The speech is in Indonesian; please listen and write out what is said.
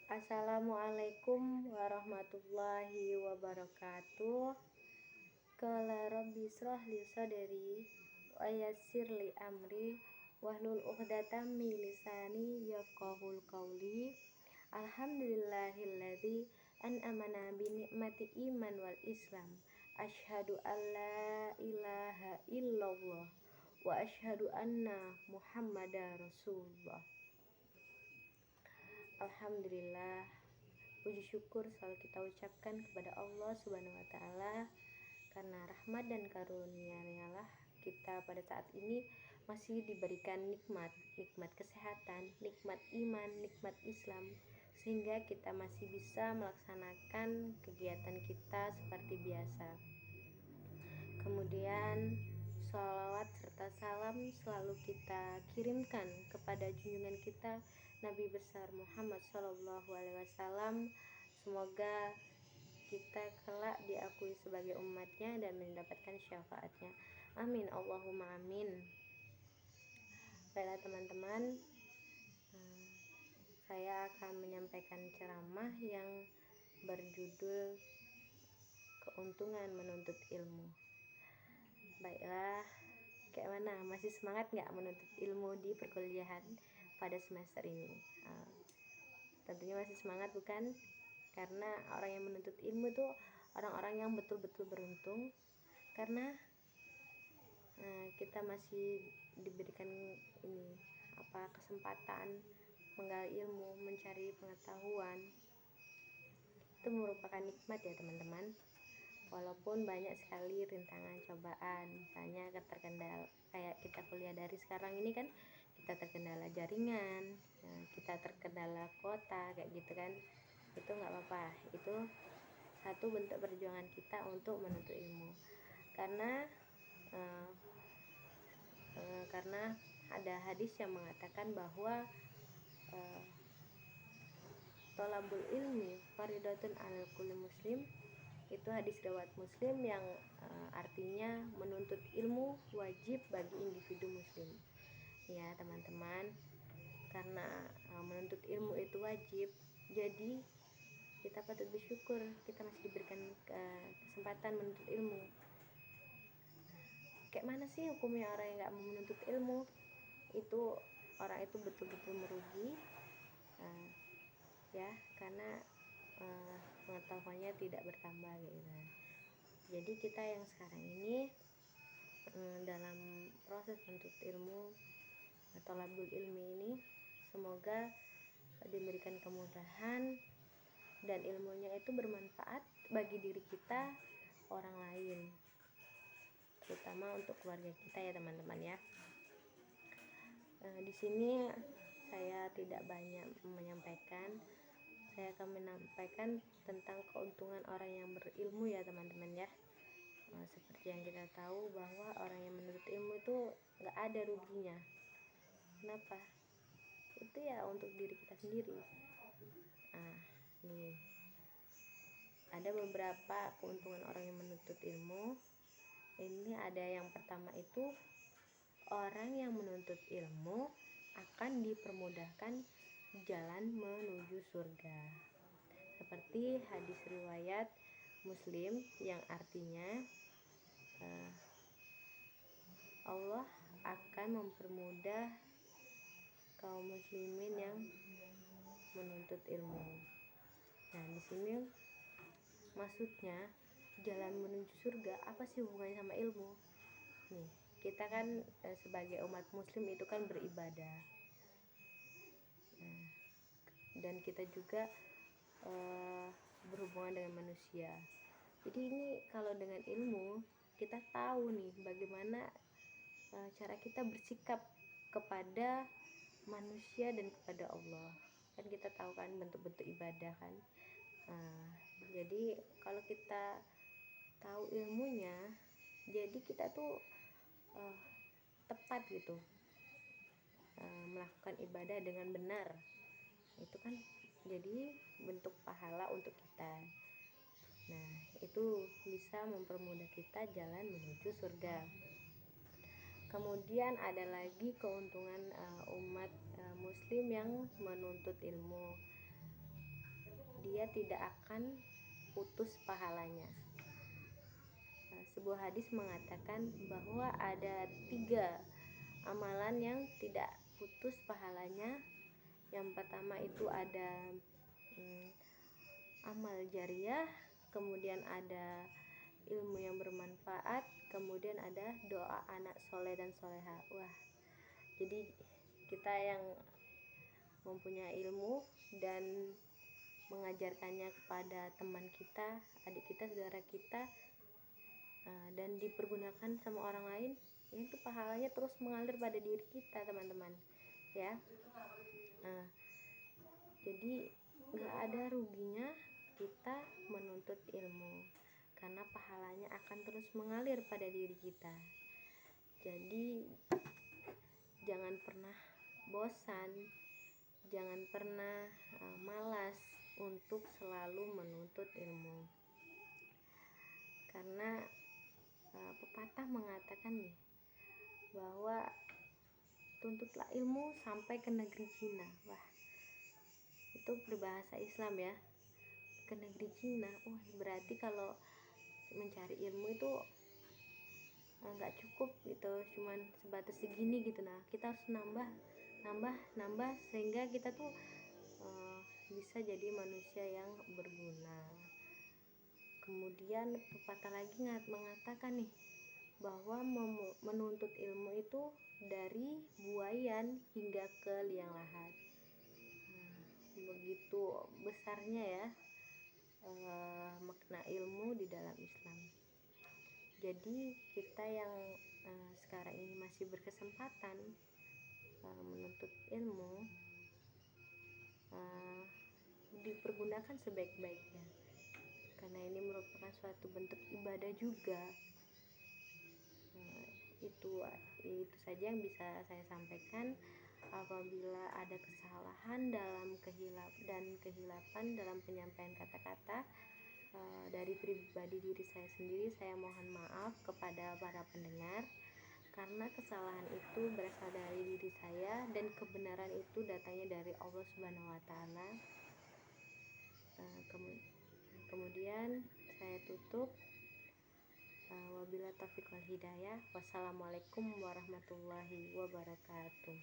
Assalamualaikum warahmatullahi wabarakatuh. Qala rabbi shrah li sadri wa yassir li amri wahlul 'uqdatam min lisani yafqahul qawli. Alhamdulillahilladzi an'amana bi ni'mati iman wal islam. Asyhadu an la ilaha illallah wa asyhadu anna muhammadar rasulullah. Alhamdulillah, puji syukur selalu kita ucapkan kepada Allah Subhanahu wa taala, karena rahmat dan karunia-Nya lah kita pada saat ini masih diberikan nikmat kesehatan, nikmat iman, nikmat Islam, sehingga kita masih bisa melaksanakan kegiatan kita seperti biasa. Kemudian sholawat serta salam selalu kita kirimkan kepada junjungan kita Nabi besar Muhammad SAW. Semoga kita kelak diakui sebagai umatnya dan mendapatkan syafaatnya. Amin, Allahumma amin. Baiklah teman-teman, saya akan menyampaikan ceramah yang berjudul keuntungan menuntut ilmu. Baiklah, kayak mana? Masih semangat nggak menuntut ilmu di perkuliahan pada semester ini? Tentunya masih semangat, bukan? Karena orang yang menuntut ilmu itu orang-orang yang betul-betul beruntung, karena kita masih diberikan kesempatan menggali ilmu, mencari pengetahuan. Itu merupakan nikmat ya teman-teman. Walaupun banyak sekali rintangan, cobaan, misalnya terkendala kayak kita kuliah dari sekarang ini kan, kita terkendala jaringan, kita terkendala kuota kayak gitu kan. Itu nggak apa-apa, itu satu bentuk perjuangan kita untuk menuntut ilmu. Karena ada hadis yang mengatakan bahwa thalabul ilmi faridatun 'alal kulli muslim. Itu hadis riwayat Muslim yang artinya menuntut ilmu wajib bagi individu muslim. Ya teman-teman, karena menuntut ilmu itu wajib, jadi kita patut bersyukur kita masih diberikan kesempatan menuntut ilmu. Kayak mana sih hukumnya orang yang gak mau menuntut ilmu? Itu orang itu betul-betul merugi, ya, karena pengetahuannya tidak bertambah gitu. Jadi kita yang sekarang ini dalam proses menuntut ilmu atau thalabul ilmi ini, semoga diberikan kemudahan dan ilmunya itu bermanfaat bagi diri kita, orang lain, terutama untuk keluarga kita ya teman-teman ya. Di sini saya tidak banyak menyampaikan. Saya akan menyampaikan tentang keuntungan orang yang berilmu ya teman-teman ya. Seperti yang kita tahu bahwa orang yang menuntut ilmu itu nggak ada ruginya. Kenapa? Itu ya untuk diri kita sendiri. Nih ada beberapa keuntungan orang yang menuntut ilmu. Ini ada yang pertama itu, orang yang menuntut ilmu akan dipermudahkan jalan menuju surga. Seperti hadis riwayat Muslim yang artinya Allah akan mempermudah kaum muslimin yang menuntut ilmu. Nah, di sini maksudnya jalan menuju surga apa sih hubungannya sama ilmu? Nih, kita kan sebagai umat muslim itu kan beribadah. Dan kita juga berhubungan dengan manusia. Jadi ini kalau dengan ilmu kita tahu nih bagaimana cara kita bersikap kepada manusia dan kepada Allah. Kan kita tahu kan bentuk-bentuk ibadah kan. Jadi kalau kita tahu ilmunya, jadi kita tuh tepat gitu melakukan ibadah dengan benar. Itu kan jadi bentuk pahala untuk kita. Nah, itu bisa mempermudah kita jalan menuju surga. Kemudian ada lagi keuntungan umat muslim yang menuntut ilmu. dia tidak akan putus pahalanya. Sebuah hadis mengatakan bahwa ada 3 amalan yang tidak putus pahalanya. Yang pertama itu ada amal jariah, kemudian ada ilmu yang bermanfaat, kemudian ada doa anak soleh dan soleha. Wah, jadi kita yang mempunyai ilmu dan mengajarkannya kepada teman kita, adik kita, saudara kita, dan dipergunakan sama orang lain, itu pahalanya terus mengalir pada diri kita, teman-teman ya. Jadi nggak ada ruginya kita menuntut ilmu, karena pahalanya akan terus mengalir pada diri kita. Jadi jangan pernah bosan, jangan pernah malas untuk selalu menuntut ilmu, karena pepatah mengatakan nih bahwa tuntutlah ilmu sampai ke negeri Cina. Wah, itu berbahasa Islam ya, ke negeri Cina. Wah, berarti kalau mencari ilmu itu nggak cukup gitu, cuman sebatas segini gitu. Nah, kita harus nambah sehingga kita tuh bisa jadi manusia yang berguna. Kemudian pepatah lagi mengatakan nih bahwa menuntut ilmu itu dari buayan hingga ke liang lahat. Begitu besarnya ya makna ilmu di dalam Islam. Jadi kita yang sekarang ini masih berkesempatan menuntut ilmu, dipergunakan sebaik-baiknya, karena ini merupakan suatu bentuk ibadah juga. Itu saja yang bisa saya sampaikan. Apabila ada kesalahan dalam kehilapan dalam penyampaian kata-kata dari pribadi diri saya sendiri, saya mohon maaf kepada para pendengar, karena kesalahan itu berasal dari diri saya dan kebenaran itu datangnya dari Allah Subhanahu wa Ta'ala. Kemudian saya tutup. Wabillahi taufiq wal hidayah. Wassalamualaikum warahmatullahi wabarakatuh.